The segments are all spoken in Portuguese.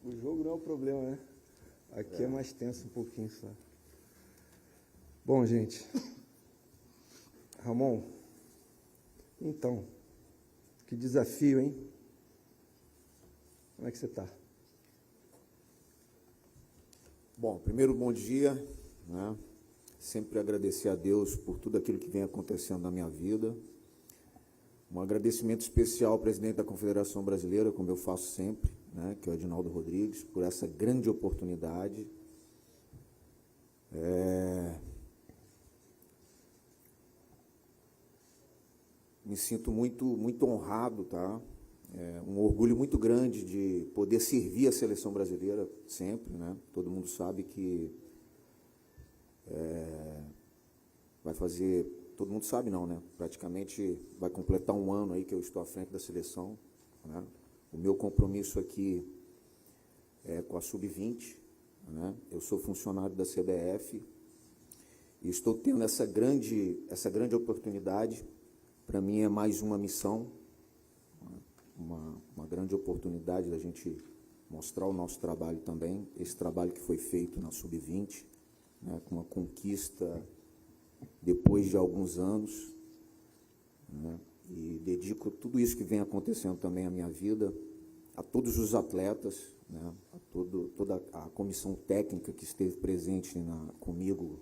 O jogo não é o problema, né? Aqui é mais tenso um pouquinho só. Bom, gente. Ramon, então, que desafio, hein? Como é que você está? Bom, primeiro, bom dia, né? Sempre agradecer a Deus por tudo aquilo que vem acontecendo na minha vida. Um agradecimento especial ao presidente da Confederação Brasileira, como eu faço sempre, né, que é o Edinaldo Rodrigues, por essa grande oportunidade. Me sinto muito honrado, tá? Um orgulho muito grande de poder servir a seleção brasileira sempre, né? Todo mundo sabe que vai fazer, todo mundo sabe não, né? Praticamente vai completar um ano aí que eu estou à frente da seleção, né? O meu compromisso aqui é com a Sub-20, né? Eu sou funcionário da CBF e estou tendo essa grande oportunidade. Para mim é mais uma missão, uma grande oportunidade da gente mostrar o nosso trabalho também, esse trabalho que foi feito na Sub-20, né, com uma conquista depois de alguns anos, né, e dedico tudo isso que vem acontecendo também à minha vida, a todos os atletas, né, a toda a comissão técnica que esteve presente comigo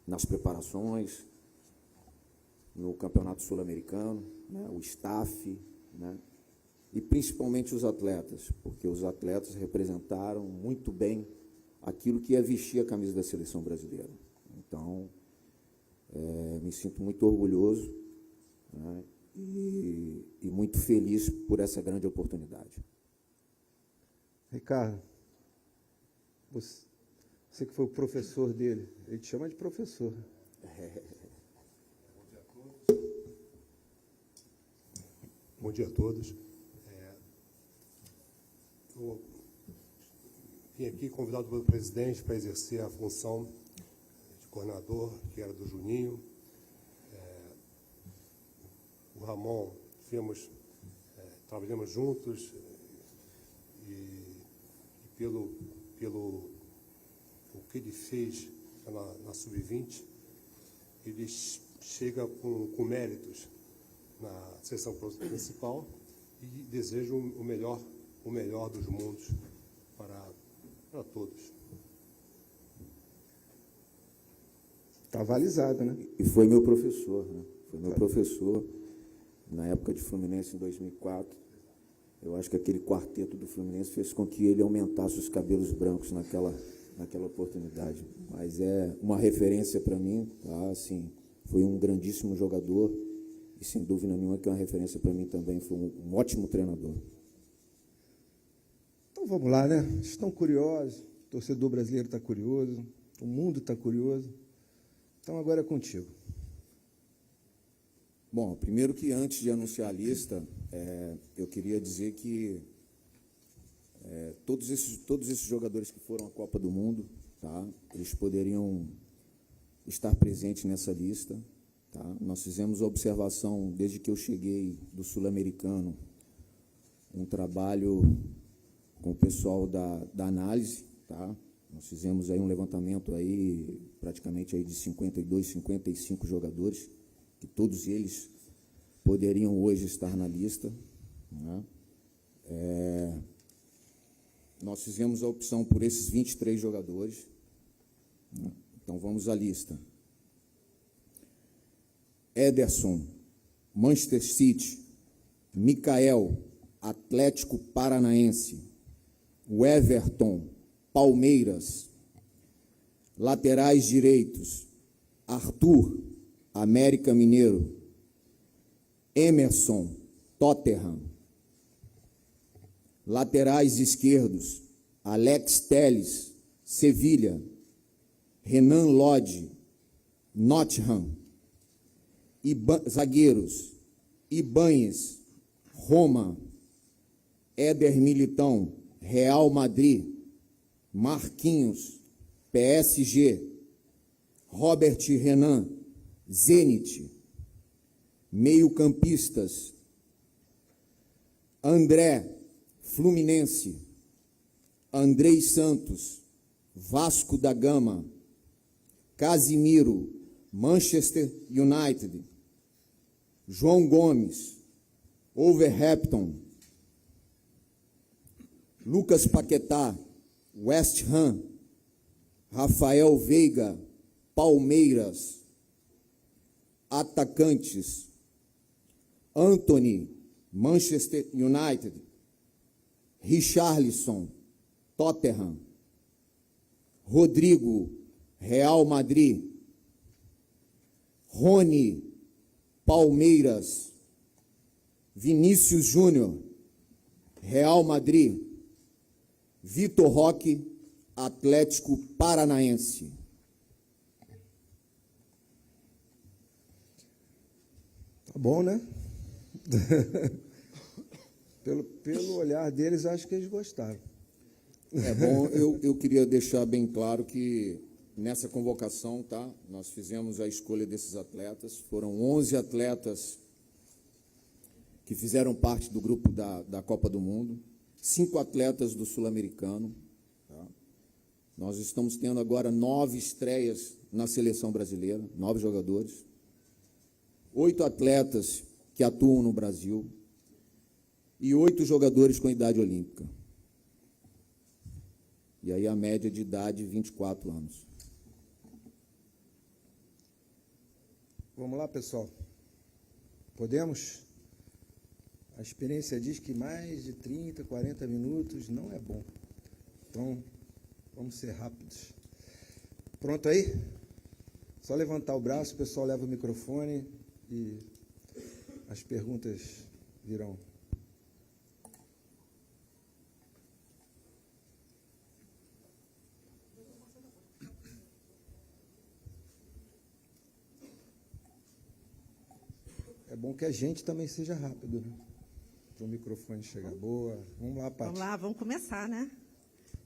nas preparações, no Campeonato Sul-Americano, né, o staff, né, e principalmente os atletas, porque os atletas representaram muito bem aquilo que é vestir a camisa da seleção brasileira. Então, me sinto muito orgulhoso, né, e muito feliz por essa grande oportunidade. Ricardo, você que foi o professor dele, ele te chama de professor. Bom dia a todos. Eu vim aqui convidado pelo presidente para exercer a função de coordenador, que era do Juninho. O Ramon, trabalhamos juntos e pelo o que ele fez na Sub-20, ele chega com méritos na seleção principal e desejo o melhor dos mundos para todos. Está avalizado, né? E foi meu professor, né? Foi meu professor na época de Fluminense, em 2004. Eu acho que aquele quarteto do Fluminense fez com que ele aumentasse os cabelos brancos naquela oportunidade. Mas é uma referência para mim, tá? Assim, foi um grandíssimo jogador e, sem dúvida nenhuma, que é uma referência para mim também. Foi um ótimo treinador. Então vamos lá, né? Estão curiosos, o torcedor brasileiro está curioso, o mundo está curioso. Então agora é contigo. Bom, primeiro que antes de anunciar a lista, eu queria dizer que todos esses jogadores que foram à Copa do Mundo, tá? Eles poderiam estar presentes nessa lista, tá? Nós fizemos a observação, desde que eu cheguei do Sul-Americano, um trabalho com o pessoal da análise, tá? Nós fizemos aí um levantamento aí, praticamente aí de 52, 55 jogadores, que todos eles poderiam hoje estar na lista, né? Nós fizemos a opção por esses 23 jogadores, né? Então vamos à lista. Ederson, Manchester City. Mikael, Atlético Paranaense. O Everton, Palmeiras. Laterais direitos, Arthur, América Mineiro. Emerson, Tottenham. Laterais esquerdos, Alex Telles, Sevilha. Renan Lodge, Nottingham. Zagueiros, Ibáñez, Roma. Éder Militão, Real Madrid. Marquinhos, PSG. Robert Renan, Zenit. Meio-campistas, André, Fluminense. Andrei Santos, Vasco da Gama. Casimiro, Manchester United. João Gomes, Wolverhampton. Lucas Paquetá, West Ham. Rafael Veiga, Palmeiras. Atacantes: Anthony, Manchester United. Richarlison, Tottenham. Rodrigo, Real Madrid. Rony, Palmeiras. Vinícius Júnior, Real Madrid. Vitor Roque, Atlético Paranaense. Tá bom, né? pelo olhar deles, acho que eles gostaram. É bom, eu queria deixar bem claro que nessa convocação, tá, nós fizemos a escolha desses atletas. Foram 11 atletas que fizeram parte do grupo da Copa do Mundo, 5 atletas do Sul-Americano. Tá? Nós estamos tendo agora 9 estreias na seleção brasileira, 9 jogadores, 8 atletas que atuam no Brasil e 8 jogadores com idade olímpica. E aí a média de idade, 24 anos. Vamos lá, pessoal. Podemos? A experiência diz que mais de 30, 40 minutos não é bom. Então, vamos ser rápidos. Pronto aí? Só levantar o braço, o pessoal leva o microfone e as perguntas virão. É bom que a gente também seja rápido, né? Para o microfone chegar. Boa. Vamos lá, Paty. Vamos lá, vamos começar, né?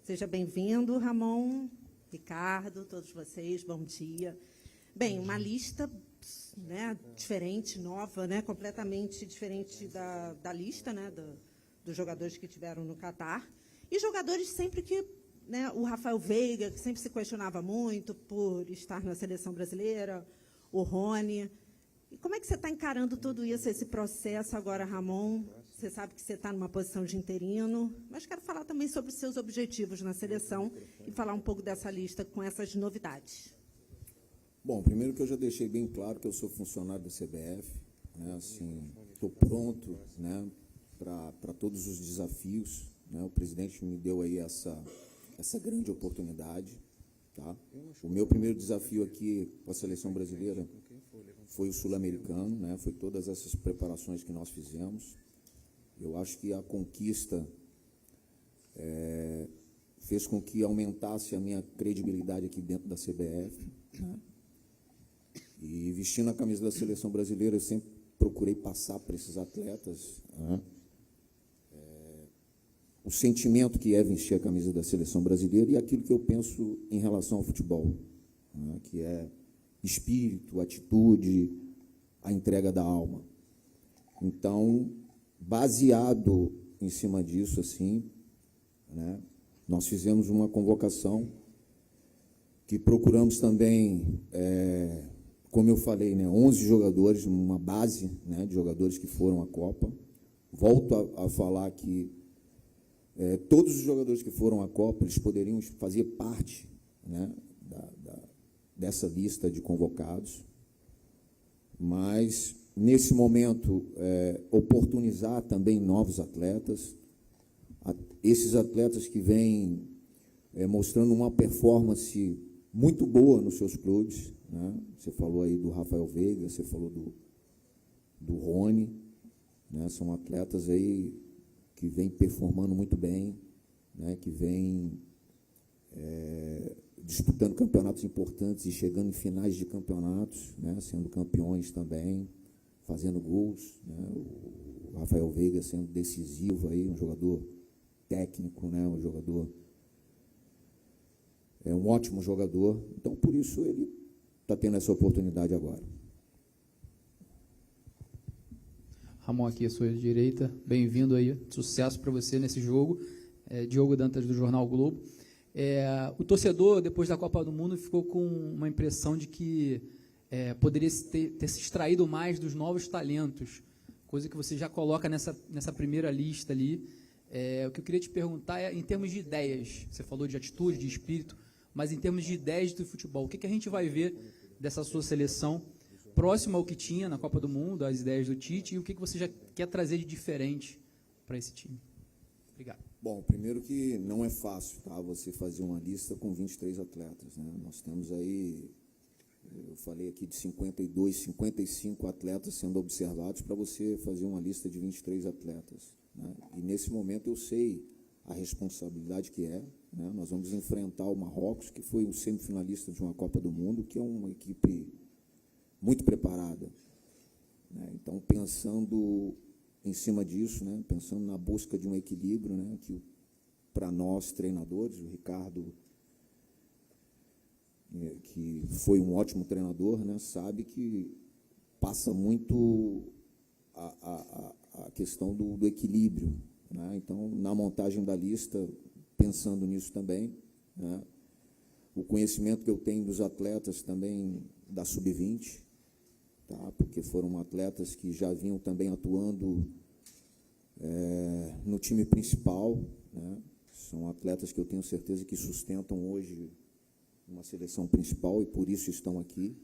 Seja bem-vindo, Ramon, Ricardo, todos vocês, bom dia. Bem, uma lista, né, diferente, nova, né, completamente diferente da lista, né, dos jogadores que tiveram no Catar. E jogadores sempre que, né, o Rafael Veiga, que sempre se questionava muito por estar na seleção brasileira, o Rony. E como é que você está encarando tudo isso, esse processo agora, Ramon? Você sabe que você está numa posição de interino, mas quero falar também sobre os seus objetivos na seleção e falar um pouco dessa lista com essas novidades. Bom, primeiro que eu já deixei bem claro que eu sou funcionário da CBF, né, assim, estou pronto, né, para todos os desafios, né, o presidente me deu aí essa grande oportunidade, tá? O meu primeiro desafio aqui com a seleção brasileira foi o sul-americano, né, foi todas essas preparações que nós fizemos. Eu acho que a conquista fez com que aumentasse a minha credibilidade aqui dentro da CBF, né? E vestindo a camisa da seleção brasileira, eu sempre procurei passar para esses atletas, né, o sentimento que é vestir a camisa da seleção brasileira e aquilo que eu penso em relação ao futebol, né, que é espírito, atitude, a entrega da alma. Então, baseado em cima disso, assim, né, nós fizemos uma convocação que procuramos também, como eu falei, né, 11 jogadores, uma base, né, de jogadores que foram à Copa. Volto a falar que todos os jogadores que foram à Copa, eles poderiam fazer parte, né, dessa lista de convocados, mas, nesse momento, oportunizar também novos atletas, esses atletas que vêm mostrando uma performance muito boa nos seus clubes, né? Você falou aí do Rafael Veiga, você falou do Rony, né? São atletas aí que vêm performando muito bem, né? Que vêm disputando campeonatos importantes e chegando em finais de campeonatos, né? Sendo campeões também, fazendo gols, né? O Rafael Veiga sendo decisivo aí, um jogador técnico, né? Um jogador, um ótimo jogador. Então, por isso, ele está tendo essa oportunidade agora. Ramon, aqui à sua direita, bem-vindo aí, sucesso para você nesse jogo. Diogo Dantas, do Jornal Globo. O torcedor, depois da Copa do Mundo, ficou com uma impressão de que poderia ter se extraído mais dos novos talentos, coisa que você já coloca nessa primeira lista ali. O que eu queria te perguntar é, em termos de ideias, você falou de atitude, de espírito, mas em termos de ideias do futebol, o que a gente vai ver dessa sua seleção próxima ao que tinha na Copa do Mundo, as ideias do Tite, e o que você já quer trazer de diferente para esse time? Obrigado. Bom, primeiro que não é fácil, tá, você fazer uma lista com 23 atletas, né? Nós temos aí, eu falei aqui de 52, 55 atletas sendo observados para você fazer uma lista de 23 atletas, né? E nesse momento eu sei a responsabilidade que é, né? Nós vamos enfrentar o Marrocos, que foi um semifinalista de uma Copa do Mundo, que é uma equipe muito preparada, né? Então, pensando em cima disso, né, pensando na busca de um equilíbrio, né, que para nós treinadores, o Ricardo, que foi um ótimo treinador, né, sabe que passa muito a questão do equilíbrio, né? Então, na montagem da lista, pensando nisso também, né, o conhecimento que eu tenho dos atletas também da Sub-20, tá, porque foram atletas que já vinham também atuando no time principal, né? São atletas que eu tenho certeza que sustentam hoje uma seleção principal e por isso estão aqui,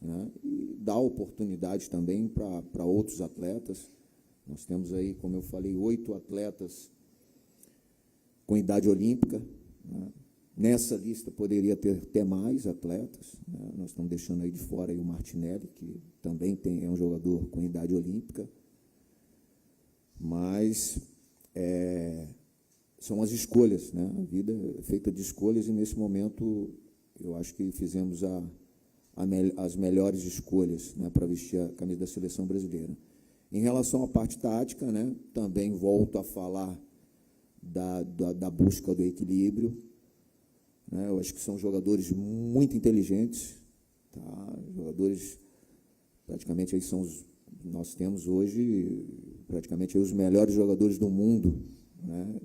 né? E dá oportunidade também para outros atletas. Nós temos aí, como eu falei, 8 atletas com idade olímpica, né? Nessa lista poderia ter até mais atletas, né? Nós estamos deixando aí de fora aí o Martinelli, que também é um jogador com idade olímpica, mas são as escolhas, né? A vida é feita de escolhas e, nesse momento, eu acho que fizemos as melhores escolhas, né, para vestir a camisa da seleção brasileira. Em relação à parte tática, né, também volto a falar da busca do equilíbrio, né? Eu acho que são jogadores muito inteligentes, tá? Jogadores, praticamente, aí nós temos hoje praticamente aí os melhores jogadores do mundo, né?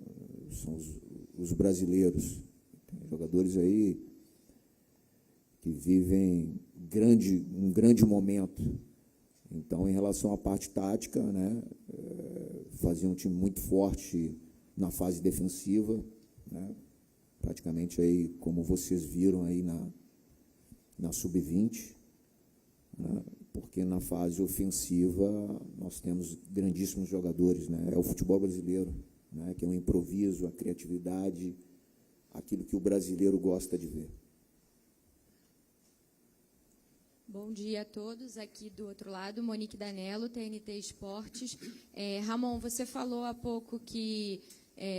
São os brasileiros. Tem jogadores aí que vivem um grande momento. Então, em relação à parte tática, né, fazer um time muito forte na fase defensiva, né? Praticamente aí, como vocês viram aí na Sub-20, né? Porque na fase ofensiva nós temos grandíssimos jogadores, né? É o futebol brasileiro, né, que é o improviso, a criatividade, aquilo que o brasileiro gosta de ver. Bom dia a todos, aqui do outro lado, Monique Danello, TNT Esportes. Ramon, você falou há pouco que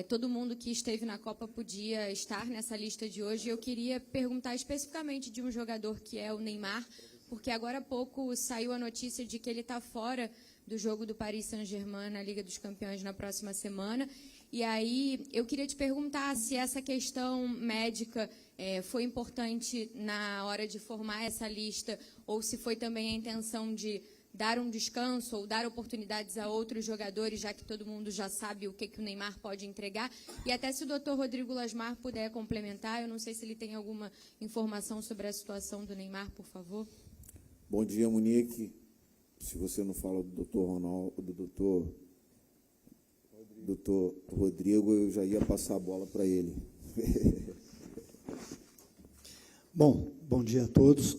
todo mundo que esteve na Copa podia estar nessa lista de hoje. Eu queria perguntar especificamente de um jogador que é o Neymar, porque agora há pouco saiu a notícia de que ele está fora do jogo do Paris Saint-Germain na Liga dos Campeões na próxima semana. E aí eu queria te perguntar se essa questão médica foi importante na hora de formar essa lista, ou se foi também a intenção de dar um descanso ou dar oportunidades a outros jogadores, já que todo mundo já sabe o que o Neymar pode entregar. E até se o Dr. Rodrigo Lasmar puder complementar, eu não sei se ele tem alguma informação sobre a situação do Neymar, por favor. Bom dia, Monique. Se você não fala do Dr. Ronaldo, do Dr. Rodrigo, eu já ia passar a bola para ele. Bom dia a todos.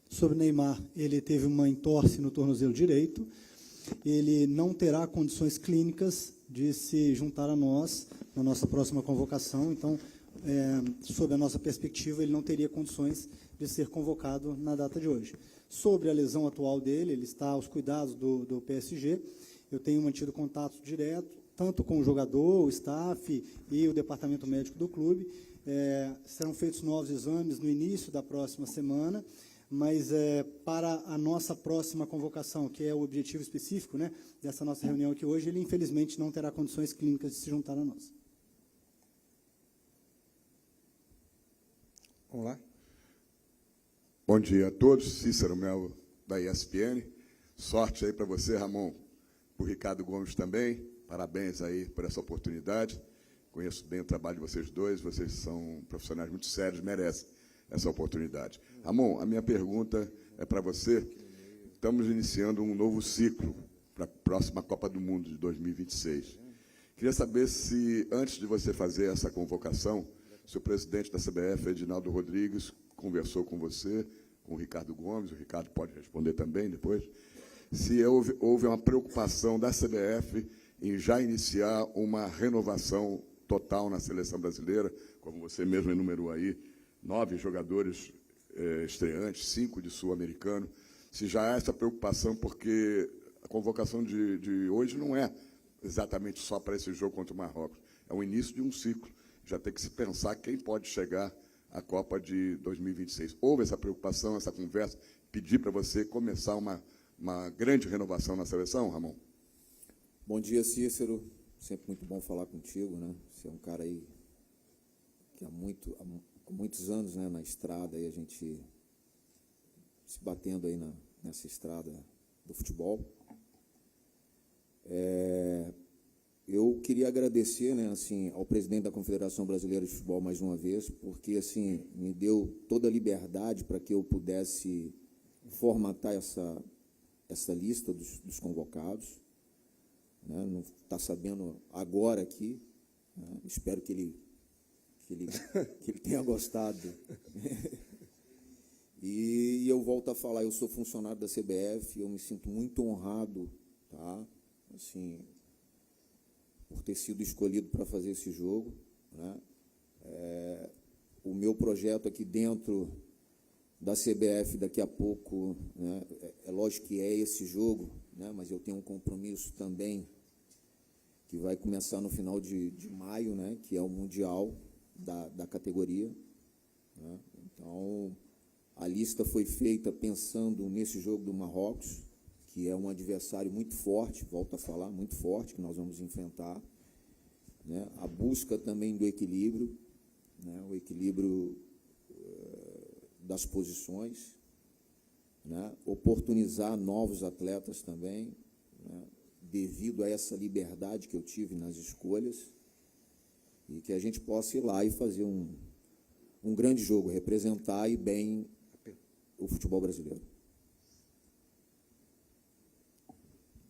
Sobre o Neymar, ele teve uma entorse no tornozelo direito, ele não terá condições clínicas de se juntar a nós na nossa próxima convocação, então, sob a nossa perspectiva, ele não teria condições de ser convocado na data de hoje. Sobre a lesão atual dele, ele está aos cuidados do PSG, eu tenho mantido contato direto, tanto com o jogador, o staff e o departamento médico do clube. Serão feitos novos exames no início da próxima semana, mas para a nossa próxima convocação, que é o objetivo específico, né, dessa nossa reunião aqui hoje, ele infelizmente não terá condições clínicas de se juntar a nós. Vamos lá. Bom dia a todos, Cícero Melo, da ESPN. Sorte aí para você, Ramon, para o Ricardo Gomes também. Parabéns aí por essa oportunidade. conheço bem o trabalho de vocês dois, vocês são profissionais muito sérios, merecem essa oportunidade. Ramon, a minha pergunta é para você. Estamos iniciando um novo ciclo para a próxima Copa do Mundo de 2026. Queria saber se, antes de você fazer essa convocação, se o presidente da CBF, Edinaldo Rodrigues, conversou com você, com o Ricardo Gomes, o Ricardo pode responder também depois, se houve uma preocupação da CBF em já iniciar uma renovação total na seleção brasileira, como você mesmo enumerou aí, 9 jogadores estreantes, 5 de sul-americano, se já há essa preocupação, porque a convocação de hoje não é exatamente só para esse jogo contra o Marrocos, é o início de um ciclo, já tem que se pensar quem pode chegar à Copa de 2026. Houve essa preocupação, essa conversa, pedir para você começar uma grande renovação na seleção, Ramon? Bom dia, Cícero. Sempre muito bom falar contigo, né? Você é um cara aí que há muitos anos, né, na estrada, aí a gente se batendo aí nessa estrada do futebol. Eu queria agradecer, né, assim, ao presidente da Confederação Brasileira de Futebol mais uma vez, porque assim me deu toda a liberdade para que eu pudesse formatar essa lista dos convocados. Né, não está sabendo agora aqui, né, espero que ele tenha gostado. E eu volto a falar, eu sou funcionário da CBF, eu me sinto muito honrado, tá? Assim, por ter sido escolhido para fazer esse jogo, né? O meu projeto aqui dentro da CBF daqui a pouco, né, é lógico que é esse jogo, né, mas eu tenho um compromisso também que vai começar no final de maio, né, que é o Mundial da categoria. Né? Então, a lista foi feita pensando nesse jogo do Marrocos, que é um adversário muito forte, volto a falar, muito forte, que nós vamos enfrentar. Né? A busca também do equilíbrio, né? O equilíbrio das posições, né? Oportunizar novos atletas também, né? Devido a essa liberdade que eu tive nas escolhas, e que a gente possa ir lá e fazer um grande jogo, representar e bem o futebol brasileiro.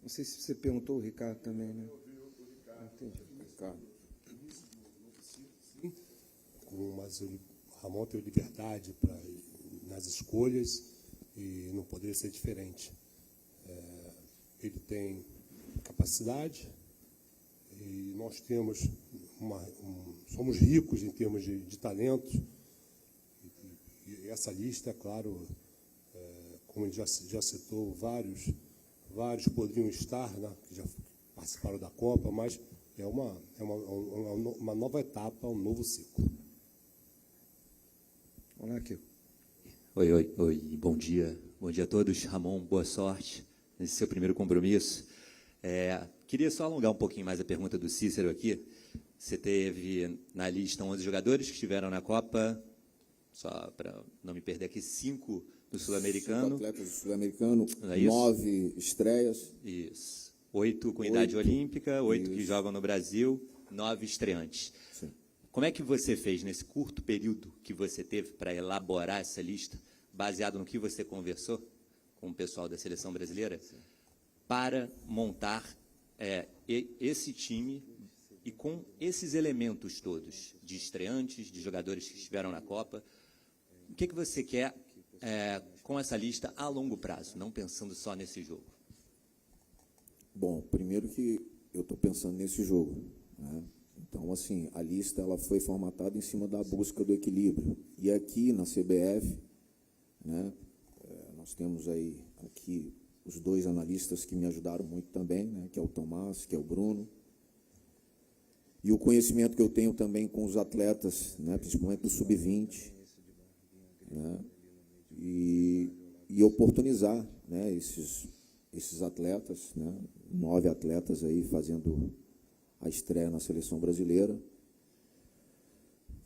Não sei se você perguntou o Ricardo também, né? Entendi. Ricardo. Mas o Ramon tem liberdade nas escolhas e não poderia ser diferente. Ele tem capacidade e nós temos somos ricos em termos de talentos e essa lista, é claro, como ele já citou, vários poderiam estar, né, que já participaram da Copa, mas é uma nova etapa, um novo ciclo. Olá, Kiko. Oi, bom dia a todos. Ramon, boa sorte nesse seu primeiro compromisso. Queria só alongar um pouquinho mais a pergunta do Cícero aqui. Você teve na lista 11 jogadores que estiveram na Copa, só para não me perder aqui, 5 do Sul-Americano. 5 atletas do Sul-Americano, É isso? 9 estreias. Isso. 8 com idade olímpica, 8 que jogam no Brasil, 9 estreantes. Sim. Como é que você fez nesse curto período que você teve para elaborar essa lista, baseado no que você conversou com o pessoal da seleção brasileira, para montar esse time e com esses elementos todos, de estreantes, de jogadores que estiveram na Copa? O que você quer com essa lista a longo prazo, não pensando só nesse jogo? Bom, primeiro que eu estou pensando nesse jogo, né? Então, assim, a lista ela foi formatada em cima da busca do equilíbrio. E aqui na CBF, né, nós temos aí aqui os 2 analistas que me ajudaram muito também, né, que é o Tomás, que é o Bruno. E o conhecimento que eu tenho também com os atletas, né, principalmente do Sub-20, né, e oportunizar, né, esses atletas, né, 9 atletas aí fazendo a estreia na seleção brasileira.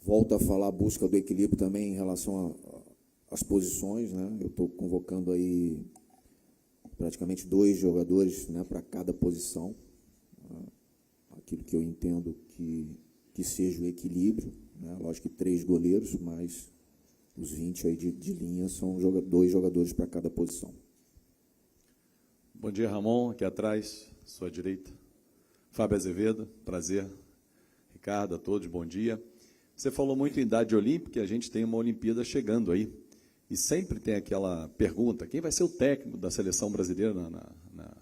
Volto a falar a busca do equilíbrio também em relação às posições, né? Eu estou convocando aí praticamente 2 jogadores, né, para cada posição, né? Aquilo que eu entendo que que seja o equilíbrio, né? Lógico que 3 goleiros, mas os 20 aí de linha são 2 jogadores para cada posição. Bom dia, Ramon, aqui atrás, sua direita. Fábio Azevedo, prazer. Ricardo, a todos, bom dia. Você falou muito em idade olímpica, e a gente tem uma Olimpíada chegando aí. E sempre tem aquela pergunta, quem vai ser o técnico da seleção brasileira na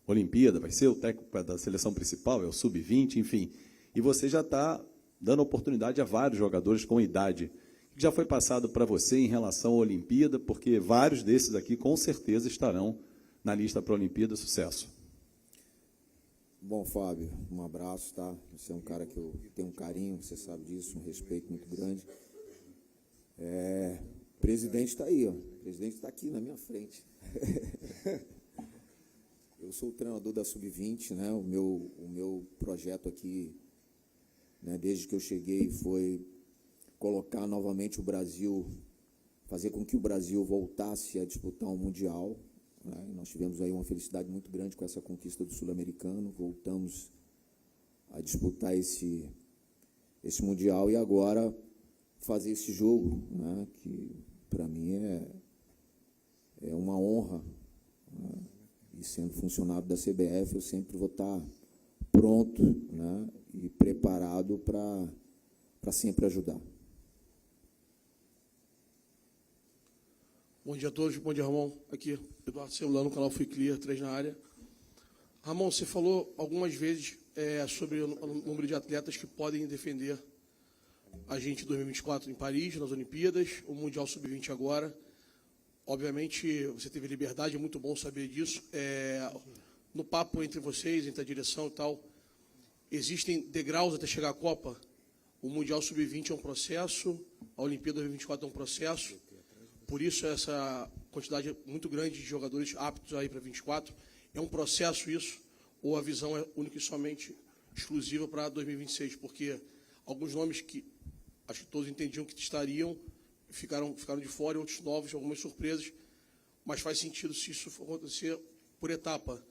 Olimpíada? Vai ser o técnico da seleção principal? É o sub-20, enfim. E você já está dando oportunidade a vários jogadores com idade. O que já foi passado para você em relação à Olimpíada? Porque vários desses aqui, com certeza, estarão na lista para a Olimpíada. Sucesso. Bom, Fábio, um abraço, tá? Você é um cara que eu tenho um carinho, você sabe disso, um respeito muito grande. O presidente está aí, ó. O presidente está aqui na minha frente. Eu sou o treinador da Sub-20, né? O meu projeto aqui, né, desde que eu cheguei, foi colocar novamente o Brasil, fazer com que o Brasil voltasse a disputar um Mundial. Né? Nós tivemos aí uma felicidade muito grande com essa conquista do Sul-Americano, voltamos a disputar esse Mundial e agora fazer esse jogo, né? Que para mim é uma honra, né? E sendo funcionário da CBF, eu sempre vou estar pronto, né? E preparado para sempre ajudar. Bom dia a todos, bom dia, Ramon. Aqui, Eduardo Celulano, no canal Fui Clear, 3 na área. Ramon, você falou algumas vezes sobre o número de atletas que podem defender a gente em 2024 em Paris, nas Olimpíadas, o Mundial Sub-20 agora. Obviamente, você teve liberdade, é muito bom saber disso. No papo entre vocês, entre a direção e tal, existem degraus até chegar à Copa? O Mundial Sub-20 é um processo, a Olimpíada 2024 é um processo. Por isso, essa quantidade muito grande de jogadores aptos aí para 24. É um processo isso? Ou a visão é única e somente exclusiva para 2026? Porque alguns nomes que acho que todos entendiam que estariam, ficaram de fora, e outros novos, algumas surpresas. Mas faz sentido se isso for acontecer por etapa,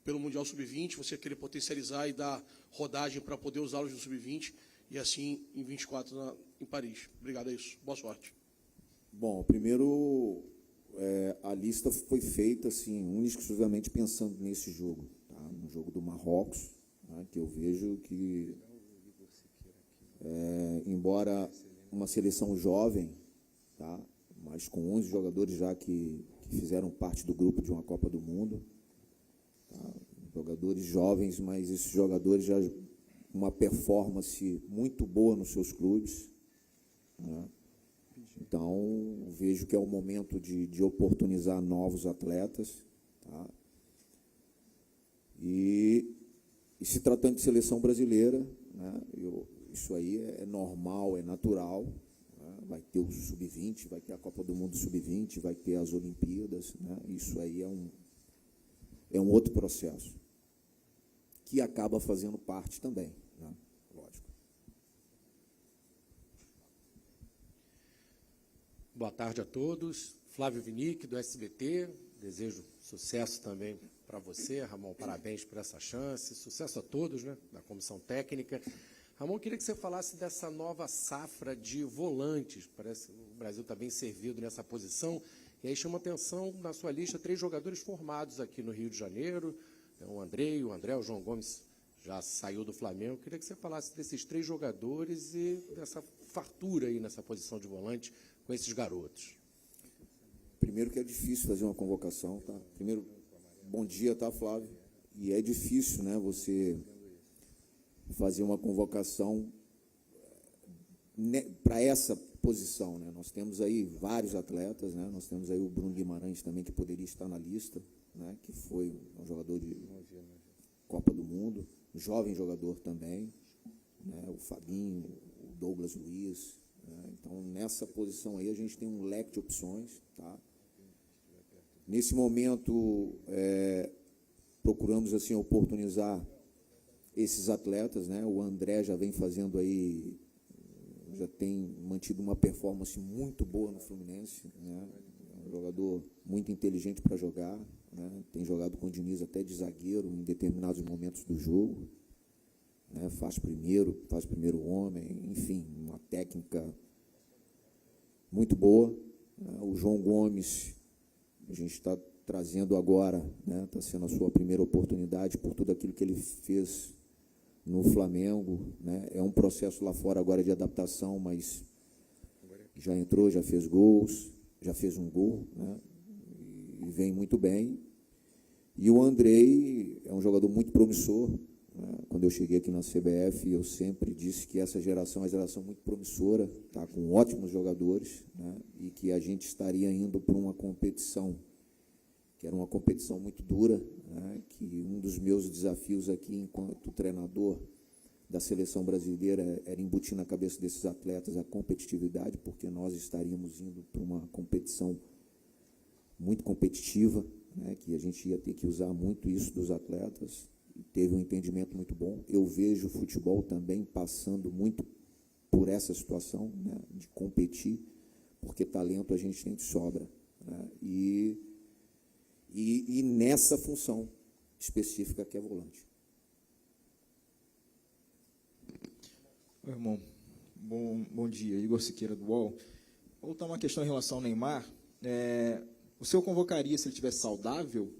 pelo Mundial Sub-20, você querer potencializar e dar rodagem para poder usá-los no Sub-20, e assim em 24 em Paris. Obrigado, é isso. Boa sorte. Bom, primeiro, a lista foi feita assim, única e exclusivamente pensando nesse jogo, tá? No jogo do Marrocos, né, que eu vejo que, embora uma seleção jovem, tá, mas com 11 jogadores já que fizeram parte do grupo de uma Copa do Mundo, tá, jogadores jovens, mas esses jogadores já uma performance muito boa nos seus clubes, né? Então, vejo que é o momento de oportunizar novos atletas. Tá? E se tratando de seleção brasileira, né, isso aí é normal, é natural. Né? Vai ter o Sub-20, vai ter a Copa do Mundo Sub-20, vai ter as Olimpíadas. Né? Isso aí é um outro processo, que acaba fazendo parte também. Né? Lógico. Boa tarde a todos. Flávio Vinick, do SBT. Desejo sucesso também para você, Ramon. Parabéns por essa chance. Sucesso a todos, né, da comissão técnica. Ramon, queria que você falasse dessa nova safra de volantes. Parece que o Brasil está bem servido nessa posição. E aí chama atenção, na sua lista, 3 jogadores formados aqui no Rio de Janeiro. O André, o João Gomes já saiu do Flamengo. Queria que você falasse desses 3 jogadores e dessa fartura aí nessa posição de volante com esses garotos. Primeiro que é difícil fazer uma convocação, tá? Primeiro, bom dia, tá, Flávio? E é difícil, né, você fazer uma convocação para essa posição, né? Nós temos aí vários atletas, né? Nós temos aí o Bruno Guimarães também, que poderia estar na lista, né? Que foi um jogador de Copa do Mundo, jovem jogador também, né? O Fabinho, o Douglas Luiz. Então, nessa posição aí, a gente tem um leque de opções. Tá? Nesse momento, procuramos assim, oportunizar esses atletas. Né? O André já vem fazendo aí, já tem mantido uma performance muito boa no Fluminense. Né? É um jogador muito inteligente para jogar. Né? Tem jogado com o Diniz até de zagueiro em determinados momentos do jogo. né? Faz primeiro homem, enfim, uma técnica muito boa. O João Gomes, a gente está trazendo agora, né? Está sendo a sua primeira oportunidade por tudo aquilo que ele fez no Flamengo, né? É um processo lá fora agora de adaptação, mas já entrou, já fez gols, já fez um gol, né? E vem muito bem. E o Andrei é um jogador muito promissor, né? Quando eu cheguei aqui na CBF, eu sempre disse que essa geração é uma geração muito promissora, tá? Com ótimos jogadores, né? E que a gente estaria indo para uma competição, que era uma competição muito dura, né? Que um dos meus desafios aqui, enquanto treinador da seleção brasileira, era embutir na cabeça desses atletas a competitividade, porque nós estaríamos indo para uma competição muito competitiva, né? Que a gente ia ter que usar muito isso dos atletas, e teve um entendimento muito bom. Eu vejo o futebol também passando muito por essa situação, né? De competir, porque talento a gente tem de sobra, né? E nessa função específica que é volante. Oi, irmão. Bom dia. Igor Siqueira, do UOL. Vou voltar uma questão em relação ao Neymar. O senhor convocaria, se ele estivesse saudável,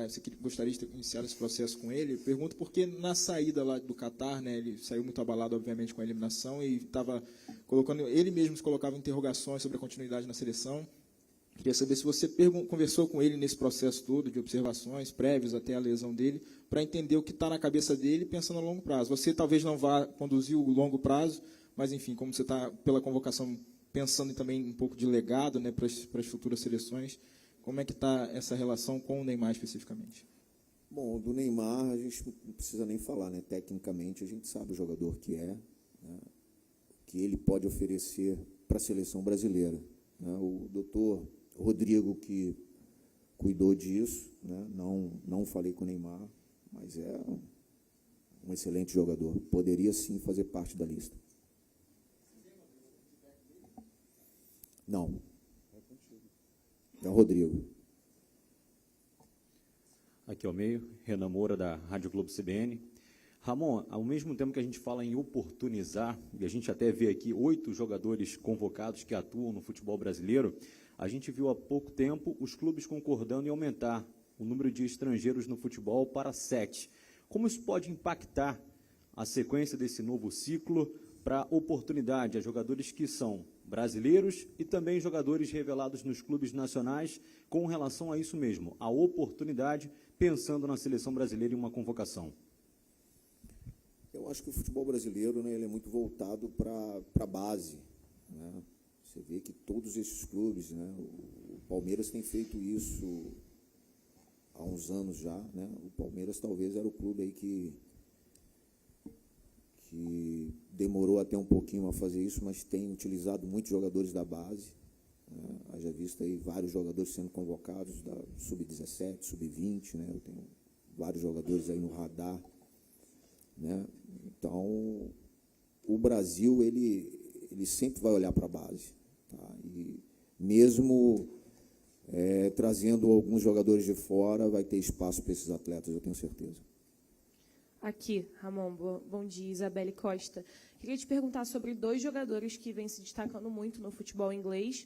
você gostaria de ter iniciado esse processo com ele? Pergunto porque na saída lá do Catar, né, ele saiu muito abalado, obviamente, com a eliminação e estava colocando, ele mesmo se colocava interrogações sobre a continuidade na seleção. Queria saber se você conversou com ele nesse processo todo de observações prévias até a lesão dele, para entender o que está na cabeça dele pensando a longo prazo. Você talvez não vá conduzir o longo prazo, mas, enfim, como você está, pela convocação, pensando também um pouco de legado, né, para as futuras seleções, como é que está essa relação com o Neymar especificamente? Bom, do Neymar a gente não precisa nem falar, né? Tecnicamente a gente sabe o jogador que é, né? O que ele pode oferecer para a seleção brasileira, né? O doutor Rodrigo que cuidou disso, né? Não falei com o Neymar, mas é um excelente jogador. Poderia sim fazer parte da lista. Não. É o Rodrigo. Aqui ao meio, Renan Moura, da Rádio Globo CBN. Ramon, ao mesmo tempo que a gente fala em oportunizar, e a gente até vê aqui 8 jogadores convocados que atuam no futebol brasileiro, a gente viu há pouco tempo os clubes concordando em aumentar o número de estrangeiros no futebol para 7. Como isso pode impactar a sequência desse novo ciclo para oportunidade a jogadores que são brasileiros e também jogadores revelados nos clubes nacionais com relação a isso mesmo, a oportunidade, pensando na seleção brasileira em uma convocação? Eu acho que o futebol brasileiro, né, ele é muito voltado para a base, né? Você vê que todos esses clubes, né, o Palmeiras tem feito isso há uns anos já, né? O Palmeiras talvez era o clube aí que demorou até um pouquinho a fazer isso, mas tem utilizado muitos jogadores da base, né? Haja visto aí vários jogadores sendo convocados da Sub-17, Sub-20, né? Eu tenho vários jogadores aí no radar, né? Então, o Brasil, ele sempre vai olhar para a base, tá? E mesmo trazendo alguns jogadores de fora, vai ter espaço para esses atletas, eu tenho certeza. Aqui, Ramon, bom dia, Isabelle Costa. Queria te perguntar sobre 2 jogadores que vêm se destacando muito no futebol inglês,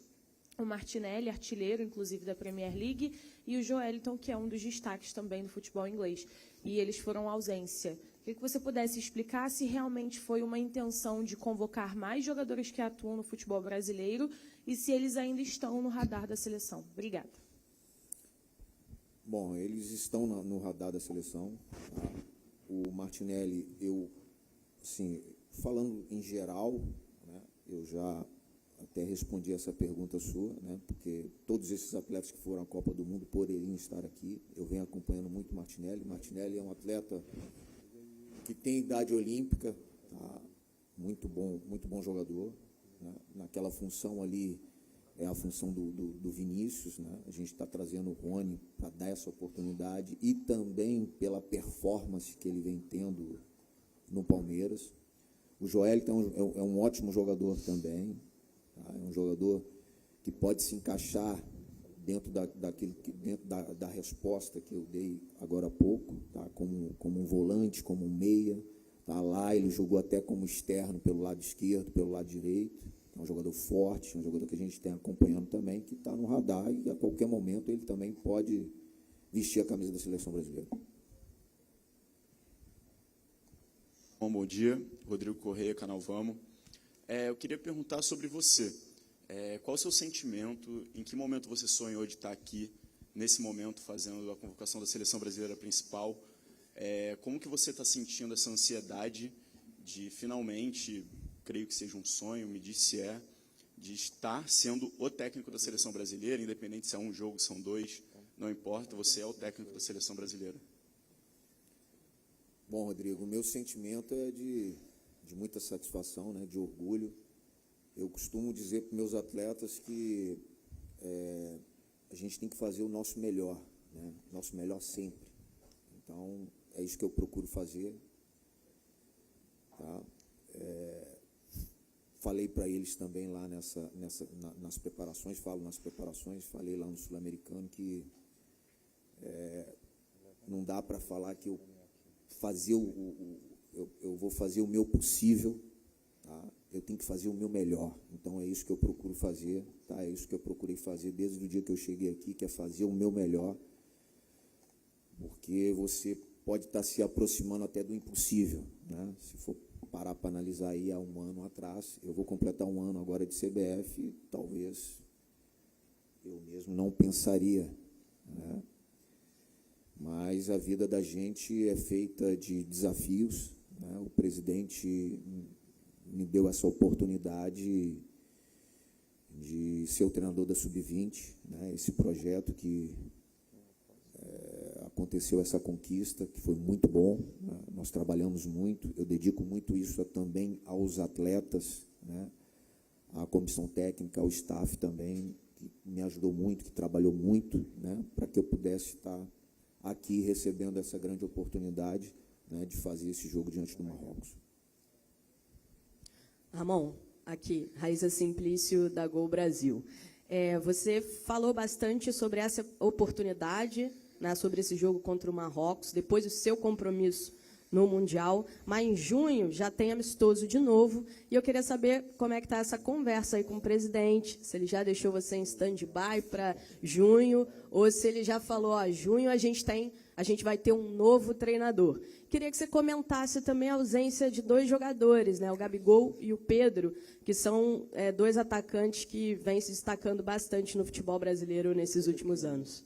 o Martinelli, artilheiro, inclusive, da Premier League, e o Joelinton, que é um dos destaques também do futebol inglês. E eles foram ausência. Queria que você pudesse explicar se realmente foi uma intenção de convocar mais jogadores que atuam no futebol brasileiro e se eles ainda estão no radar da seleção. Obrigada. Bom, eles estão no radar da seleção, tá? O Martinelli, assim, falando em geral, né, eu já até respondi essa pergunta sua, né, porque todos esses atletas que foram à Copa do Mundo poderiam estar aqui. Eu venho acompanhando muito o Martinelli. Martinelli é um atleta que tem idade olímpica, tá? Muito bom jogador, né? Naquela função ali é a função do Vinícius, né? A gente está trazendo o Rony para dar essa oportunidade e também pela performance que ele vem tendo no Palmeiras. O Joelinton é um ótimo jogador também, tá? É um jogador que pode se encaixar dentro da resposta que eu dei agora há pouco, tá? Como um volante, como um meia, Tá lá, ele jogou até como externo pelo lado esquerdo, pelo lado direito. É um jogador forte, um jogador que a gente tem acompanhando também, que está no radar e a qualquer momento ele também pode vestir a camisa da seleção brasileira. Bom dia, Rodrigo Correia, Canal Vamos. Eu queria perguntar sobre você. Qual o seu sentimento, em que momento você sonhou de estar aqui, nesse momento, fazendo a convocação da seleção brasileira principal? Como que você está sentindo essa ansiedade de, finalmente, creio que seja um sonho, me diz se é, de estar sendo o técnico da seleção brasileira, independente se é um jogo, são dois, não importa, você é o técnico da seleção brasileira. Bom, Rodrigo, o meu sentimento é de muita satisfação, né, de orgulho. Eu costumo dizer para meus atletas que a gente tem que fazer o nosso melhor, né, nosso melhor sempre. Então, é isso que eu procuro fazer. Tá? Falei para eles também lá nas preparações, falei lá no Sul-Americano que não dá para falar que eu vou fazer o meu possível, tá? Eu tenho que fazer o meu melhor. Então é isso que eu procuro fazer, tá? É isso que eu procurei fazer desde o dia que eu cheguei aqui, que é fazer o meu melhor, porque você pode estar se aproximando até do impossível, né? Se for parar para analisar aí há um ano atrás, eu vou completar um ano agora de CBF, e talvez eu mesmo não pensaria, né? Mas a vida da gente é feita de desafios, né? O presidente me deu essa oportunidade de ser o treinador da Sub-20, né? Esse projeto que aconteceu, essa conquista, que foi muito bom, né? Nós trabalhamos muito, eu dedico muito isso também aos atletas, né? À comissão técnica, ao staff também, que me ajudou muito, que trabalhou muito, né? Para que eu pudesse estar aqui recebendo essa grande oportunidade, né, de fazer esse jogo diante do Marrocos. Ramon, aqui, Raíssa Simplício, da Gol Brasil. Você falou bastante sobre essa oportunidade, né, sobre esse jogo contra o Marrocos, depois do seu compromisso no Mundial, mas em junho já tem amistoso de novo, e eu queria saber como é que está essa conversa aí com o presidente, se ele já deixou você em stand-by para junho, ou se ele já falou, junho a gente vai ter um novo treinador. Queria que você comentasse também a ausência de dois jogadores, né, o Gabigol e o Pedro, que são dois atacantes que vêm se destacando bastante no futebol brasileiro nesses últimos anos.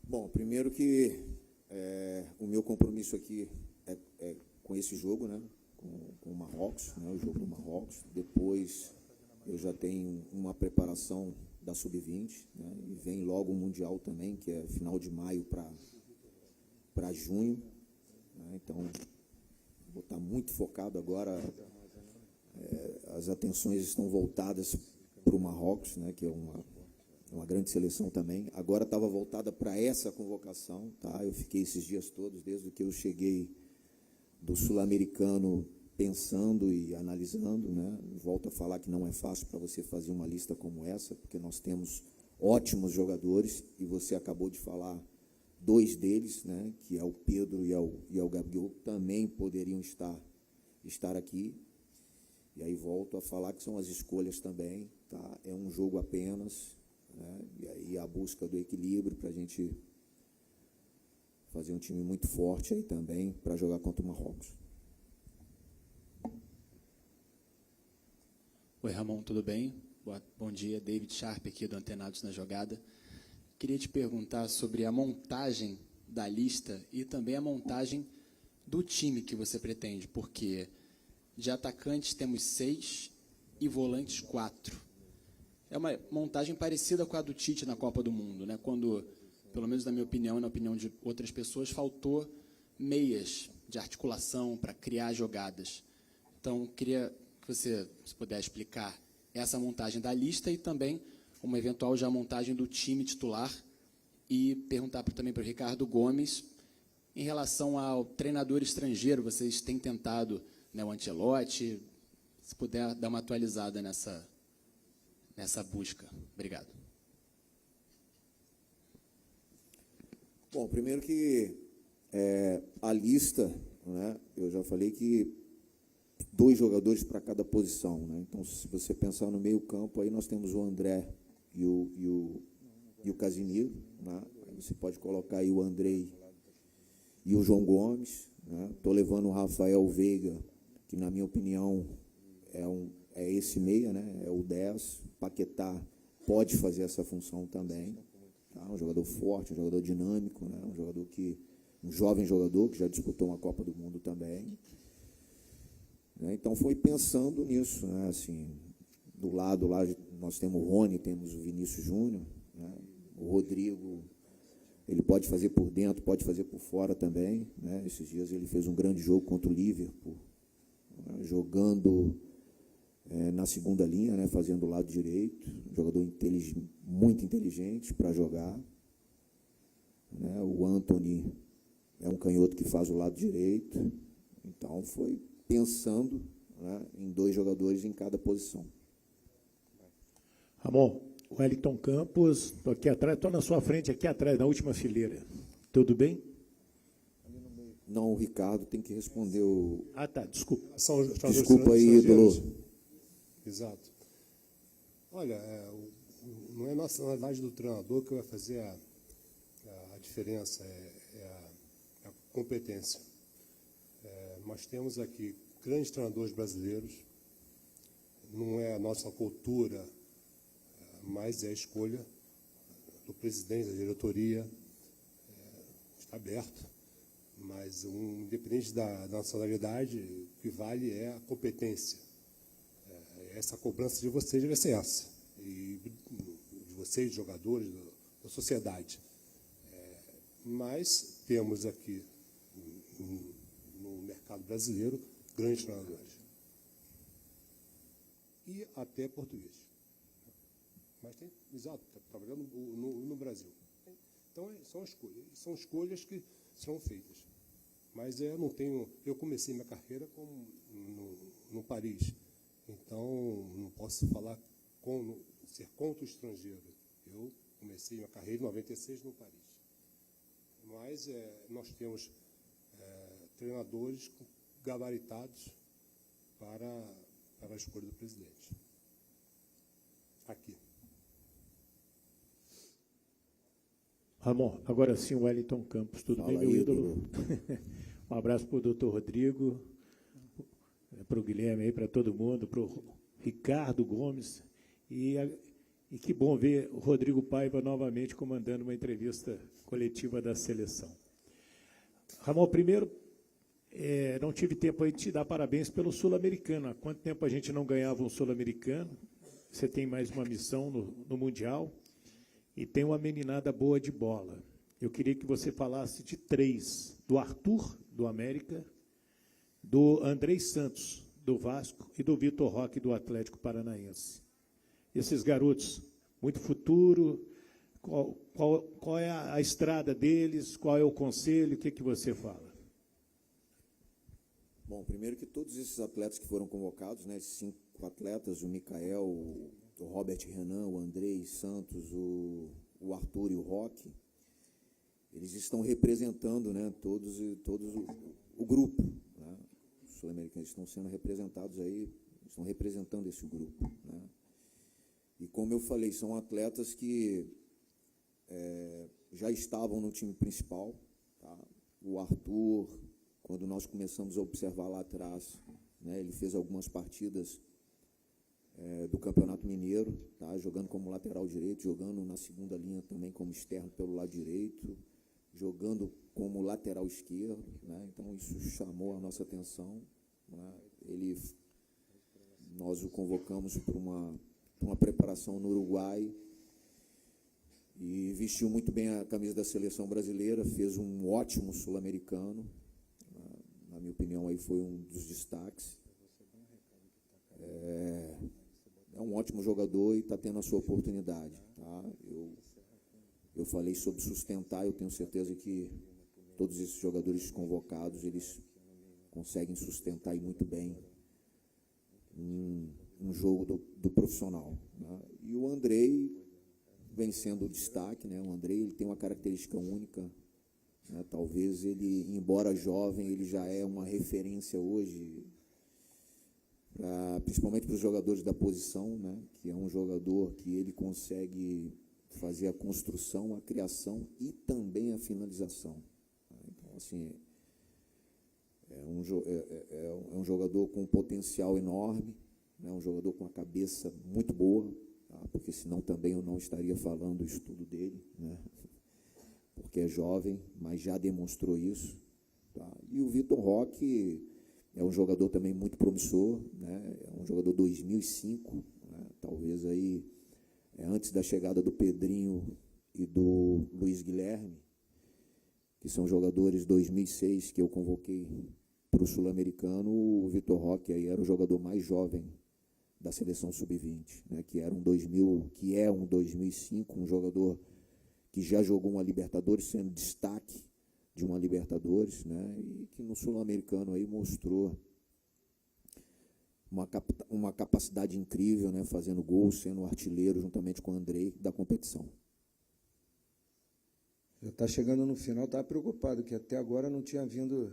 Bom, primeiro que o meu compromisso aqui é com esse jogo, né, com o Marrocos, né, o jogo do Marrocos. Depois eu já tenho uma preparação da Sub-20, né, e vem logo o Mundial também, que é final de maio para junho, né, então vou estar muito focado agora. As atenções estão voltadas para o Marrocos, né, que é uma grande seleção também. Agora estava voltada para essa convocação, tá? Eu fiquei esses dias todos, desde que eu cheguei do Sul-Americano, pensando e analisando, né? Volto a falar que não é fácil para você fazer uma lista como essa, porque nós temos ótimos jogadores, e você acabou de falar dois deles, né? Que é o Pedro e é o Gabigol, também poderiam estar aqui. E aí volto a falar que são as escolhas também, tá? É um jogo apenas, né? E aí a busca do equilíbrio para a gente fazer um time muito forte aí também para jogar contra o Marrocos. Oi, Ramon, tudo bem? Bom dia, David Sharp aqui do Antenados na Jogada. Queria te perguntar sobre a montagem da lista e também a montagem do time que você pretende, porque de atacantes temos 6 e volantes 4. É uma montagem parecida com a do Tite na Copa do Mundo, né? Quando, pelo menos na minha opinião e na opinião de outras pessoas, faltou meias de articulação para criar jogadas. Então, queria que você, se puder explicar essa montagem da lista e também uma eventual já montagem do time titular, e perguntar também para o Ricardo Gomes em relação ao treinador estrangeiro. Vocês têm tentado, né, o Ancelotti, se puder dar uma atualizada nessa busca. Obrigado. Bom, primeiro que a lista né, eu já falei que 2 jogadores para cada posição, né? Então, se você pensar no meio campo, aí nós temos o André e o Casimiro, né? Aí você pode colocar aí o Andrei e o João Gomes, né? Estou levando o Rafael Veiga, que na minha opinião é esse meia, né? É o 10. Paquetá pode fazer essa função também, tá? Um jogador forte, um jogador dinâmico, né? Um jovem jogador que já disputou uma Copa do Mundo também. Então, foi pensando nisso, né? Assim, do lado lá nós temos o Rony, temos o Vinícius Júnior, né? O Rodrigo, ele pode fazer por dentro, pode fazer por fora também, né? Esses dias ele fez um grande jogo contra o Liverpool, né? Jogando na segunda linha, né? Fazendo o lado direito, um jogador muito inteligente para jogar, né? O Antony é um canhoto que faz o lado direito, então foi pensando, né, em 2 jogadores em cada posição. Ramon, Wellington Campos, estou aqui atrás, estou na sua frente, aqui atrás, na última fileira. Tudo bem? Não, o Ricardo tem que responder o... Ah, tá, desculpa. Desculpa aí, ídolo. Exato. Olha, não é a nacionalidade do treinador que vai fazer a diferença, é a competência. Nós temos aqui grandes treinadores brasileiros, não é a nossa cultura, mas é a escolha do presidente, da diretoria, está aberto, mas independente da nacionalidade, o que vale é a competência. Essa cobrança de vocês deve ser essa, e de vocês, jogadores, da sociedade. Mas temos aqui no mercado brasileiro grandes treinadores e até português, mas tem, exato, está trabalhando no Brasil. Então são escolhas que são feitas, mas eu comecei minha carreira no Paris, então não posso falar ser contra o estrangeiro. Eu comecei minha carreira em 96 no Paris, mas nós temos treinadores gabaritados para a escolha do presidente. Aqui. Ramon, agora sim o Wellington Campos. Tudo bem, meu ídolo? Um abraço para o doutor Rodrigo, para o Guilherme, aí, para todo mundo, para o Ricardo Gomes. E que bom ver o Rodrigo Paiva novamente comandando uma entrevista coletiva da seleção. Ramon, primeiro, não tive tempo aí de te dar parabéns pelo Sul-Americano. Há quanto tempo a gente não ganhava um Sul-Americano? Você tem mais uma missão no Mundial e tem uma meninada boa de bola. Eu queria que você falasse de 3, do Arthur, do América, do Andrei Santos, do Vasco, e do Vitor Roque, do Atlético Paranaense. Esses garotos, muito futuro, qual é a estrada deles, qual é o conselho, o que você fala? Bom, primeiro que todos esses atletas que foram convocados, né, 5 atletas, o Mikael, o Robert Renan, o Andrei Santos, o Arthur e o Roque, eles estão representando, né, todos o grupo, né, os sul-americanos estão sendo representados aí, estão representando esse grupo, né. E como eu falei, são atletas que já estavam no time principal, tá? O Arthur, quando nós começamos a observar lá atrás, né, ele fez algumas partidas do Campeonato Mineiro, tá, jogando como lateral direito, jogando na segunda linha também como externo pelo lado direito, jogando como lateral esquerdo, né, então isso chamou a nossa atenção, né, nós o convocamos para uma preparação no Uruguai e vestiu muito bem a camisa da seleção brasileira, fez um ótimo sul-americano, na minha opinião aí foi um dos destaques. É um ótimo jogador e está tendo a sua oportunidade, tá? Eu falei sobre sustentar, eu tenho certeza que todos esses jogadores convocados, eles conseguem sustentar aí muito bem um jogo do profissional, né? E o Andrei vem sendo o destaque, né? O Andrei, ele tem uma característica única, né? Talvez ele, embora jovem, ele já é uma referência hoje, principalmente para os jogadores da posição, né? Que é um jogador que ele consegue fazer a construção, a criação e também a finalização. Então, assim, é um jogador com um potencial enorme, né? Um jogador com uma cabeça muito boa, tá? Porque senão também eu não estaria falando o estudo dele, né? Porque é jovem, mas já demonstrou isso, tá? E o Vitor Roque é um jogador também muito promissor, né? É um jogador 2005, né? Talvez aí antes da chegada do Pedrinho e do Luiz Guilherme, que são jogadores 2006 que eu convoquei para o Sul-Americano. O Vitor Roque aí era o jogador mais jovem da seleção sub-20, né? Que é um 2005, um jogador que já jogou uma Libertadores, sendo destaque de uma Libertadores, né? E que no Sul-Americano aí mostrou uma capacidade incrível, né? Fazendo gols, sendo artilheiro juntamente com o Andrei da competição. Já está chegando no final, estava preocupado, que até agora não tinha vindo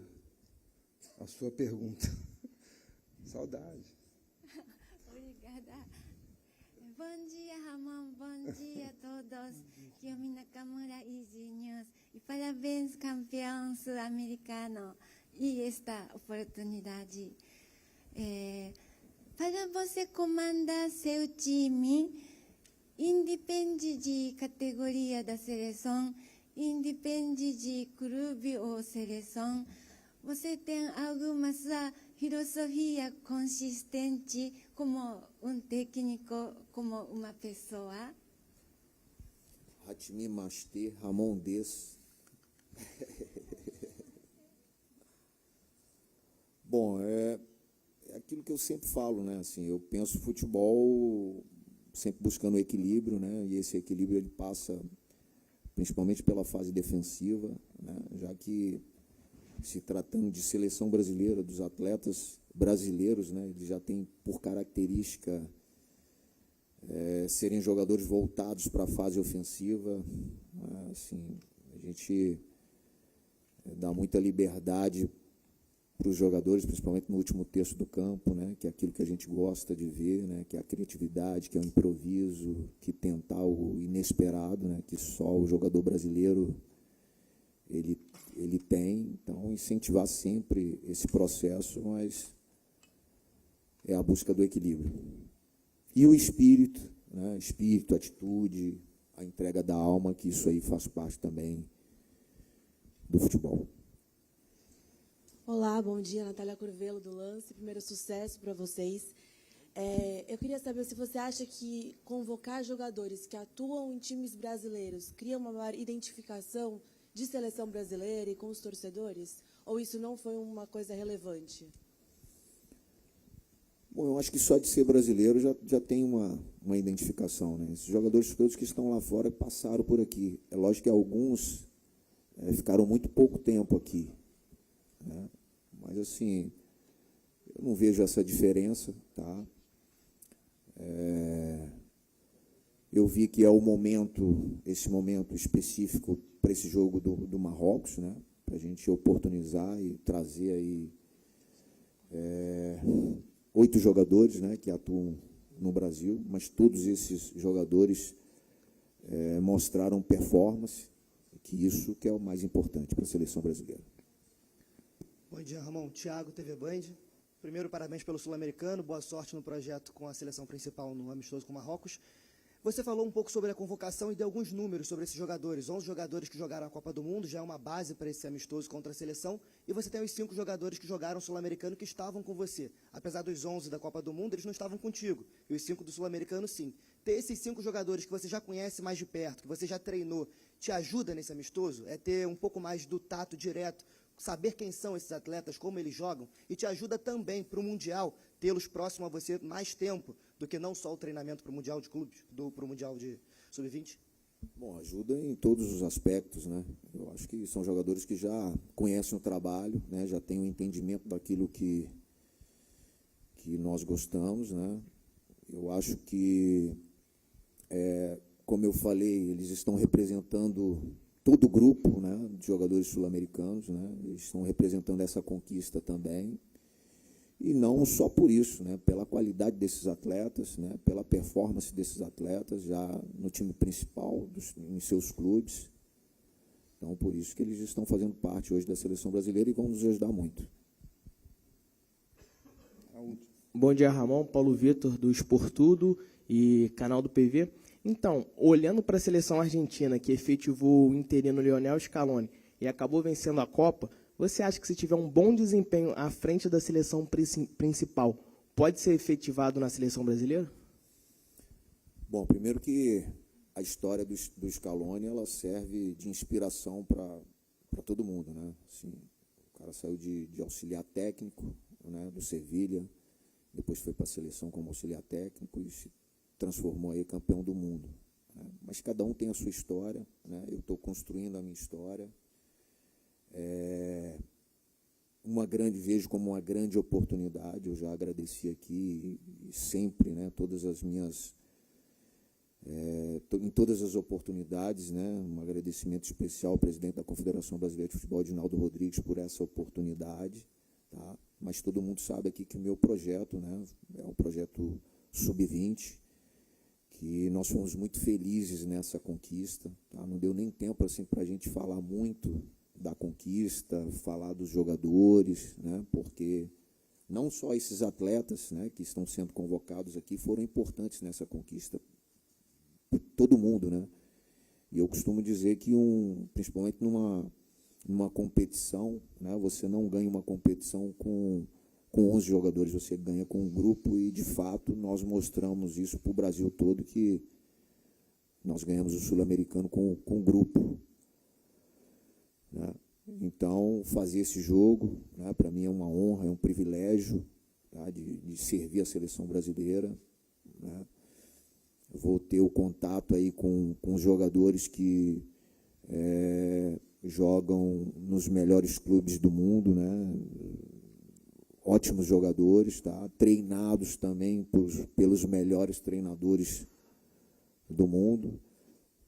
a sua pergunta. Saudade. Obrigada. Bom dia, Ramon. Bom dia a todos. Kiyomi Nakamura, Easy News. E parabéns, campeão sul-americano. E esta oportunidade. Para você comandar seu time, independe de categoria da seleção, independe de clube ou seleção, você tem alguma sua filosofia consistente como um técnico, como uma pessoa? Hatimi Mastê, Ramon Des. Bom, é aquilo que eu sempre falo, né? Assim, eu penso futebol sempre buscando o equilíbrio, né? E esse equilíbrio ele passa principalmente pela fase defensiva, né? Já que se tratando de seleção brasileira, dos atletas brasileiros, né? Eles já têm por característica serem jogadores voltados para a fase ofensiva, né? Assim, a gente dá muita liberdade para os jogadores, principalmente no último terço do campo, né? Que é aquilo que a gente gosta de ver, né? Que é a criatividade, que é o improviso, que tentar o inesperado, né? Que só o jogador brasileiro ele tem. Então, incentivar sempre esse processo, mas é a busca do equilíbrio. E o espírito, né? Espírito, atitude, a entrega da alma, que isso aí faz parte também do futebol. Olá, bom dia, Natália Curvelo do Lance. Primeiro, sucesso para vocês. Eu queria saber se você acha que convocar jogadores que atuam em times brasileiros cria uma maior identificação de seleção brasileira e com os torcedores? Ou isso não foi uma coisa relevante? Bom, eu acho que só de ser brasileiro já tem uma identificação, né? Esses jogadores todos que estão lá fora passaram por aqui. É lógico que alguns ficaram muito pouco tempo aqui, né? Mas, assim, eu não vejo essa diferença, tá? Eu vi que é o momento, esse momento específico para esse jogo do Marrocos, né? Para a gente oportunizar e trazer aí 8 jogadores, né, que atuam no Brasil, mas todos esses jogadores mostraram performance, que isso que é o mais importante para a seleção brasileira. Bom dia, Ramon. Thiago, TV Band. Primeiro, parabéns pelo Sul-Americano. Boa sorte no projeto com a seleção principal no amistoso com o Marrocos. Você falou um pouco sobre a convocação e deu alguns números sobre esses jogadores. 11 jogadores que jogaram a Copa do Mundo, já é uma base para esse amistoso contra a seleção. E você tem os 5 jogadores que jogaram o Sul-Americano que estavam com você. Apesar dos 11 da Copa do Mundo, eles não estavam contigo. E os 5 do Sul-Americano, sim. Ter esses 5 jogadores que você já conhece mais de perto, que você já treinou, te ajuda nesse amistoso? É ter um pouco mais do tato direto, saber quem são esses atletas, como eles jogam, e te ajuda também para o Mundial, tê-los próximo a você mais tempo do que não só o treinamento para o Mundial de Clubes, para o Mundial de Sub-20? Bom, ajuda em todos os aspectos, né? Eu acho que são jogadores que já conhecem o trabalho, né? Já têm um entendimento daquilo que nós gostamos, né? Eu acho que, como eu falei, eles estão representando todo o grupo, né, de jogadores sul-americanos, né, eles estão representando essa conquista também. E não só por isso, né, pela qualidade desses atletas, né, pela performance desses atletas já no time principal, em seus clubes. Então, por isso que eles estão fazendo parte hoje da seleção brasileira e vão nos ajudar muito. Bom dia, Ramon. Paulo Vitor, do Esportudo e canal do PV. Então, olhando para a seleção argentina, que efetivou o interino Lionel Scaloni e acabou vencendo a Copa, você acha que se tiver um bom desempenho à frente da seleção principal, pode ser efetivado na seleção brasileira? Bom, primeiro que a história do Scaloni, ela serve de inspiração para todo mundo, né? Assim, o cara saiu de auxiliar técnico, né, do Sevilha, depois foi para a seleção como auxiliar técnico e se transformou aí campeão do mundo, né? Mas cada um tem a sua história, né? Eu estou construindo a minha história. Vejo como uma grande oportunidade. Eu já agradeci aqui e sempre, né, todas as minhas em todas as oportunidades, né, um agradecimento especial ao presidente da Confederação Brasileira de Futebol, Edinaldo Rodrigues, por essa oportunidade, tá? Mas todo mundo sabe aqui que o meu projeto, né, é um projeto sub-20, que nós fomos muito felizes nessa conquista, tá? Não deu nem tempo assim para a gente falar muito da conquista, falar dos jogadores, né, porque não só esses atletas, né, que estão sendo convocados aqui foram importantes nessa conquista, todo mundo, né? E eu costumo dizer que principalmente numa competição, né, você não ganha uma competição com 11 jogadores, você ganha com um grupo e, de fato, nós mostramos isso para o Brasil todo, que nós ganhamos o Sul-Americano com um grupo, né? Então, fazer esse jogo, né, para mim é uma honra, é um privilégio, tá, de servir a seleção brasileira, né? Vou ter o contato aí com os jogadores que jogam nos melhores clubes do mundo, né? Ótimos jogadores, tá? Treinados também pelos melhores treinadores do mundo.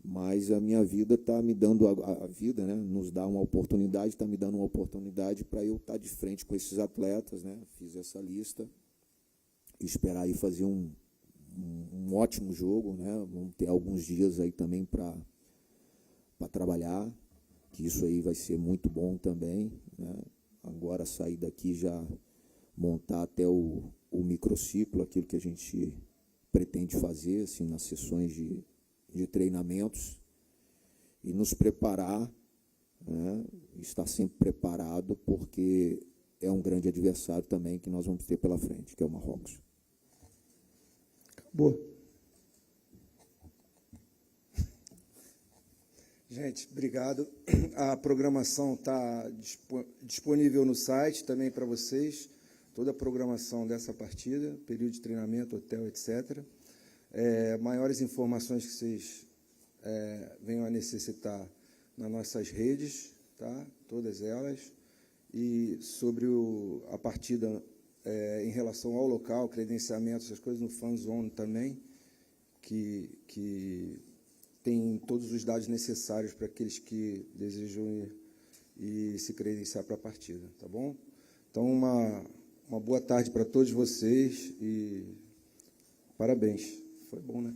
Mas a minha vida está me dando, a vida, né, nos dá uma oportunidade, está me dando uma oportunidade para eu estar de frente com esses atletas, né? Fiz essa lista e esperar aí fazer um ótimo jogo, né? Vamos ter alguns dias aí também para trabalhar, que isso aí vai ser muito bom também, né? Agora sair daqui já montar até o microciclo, aquilo que a gente pretende fazer assim, nas sessões de treinamentos e nos preparar, né? Estar sempre preparado, porque é um grande adversário também que nós vamos ter pela frente, que é o Marrocos. Boa. Gente, obrigado. A programação está disponível no site também para vocês, toda a programação dessa partida, período de treinamento, hotel, etc. Maiores informações que vocês venham a necessitar nas nossas redes, tá? Todas elas, e sobre a partida em relação ao local, credenciamento, essas coisas, no Fan Zone também, que tem todos os dados necessários para aqueles que desejam ir e se credenciar para a partida, tá bom? Então, uma boa tarde para todos vocês e parabéns. Foi bom, né?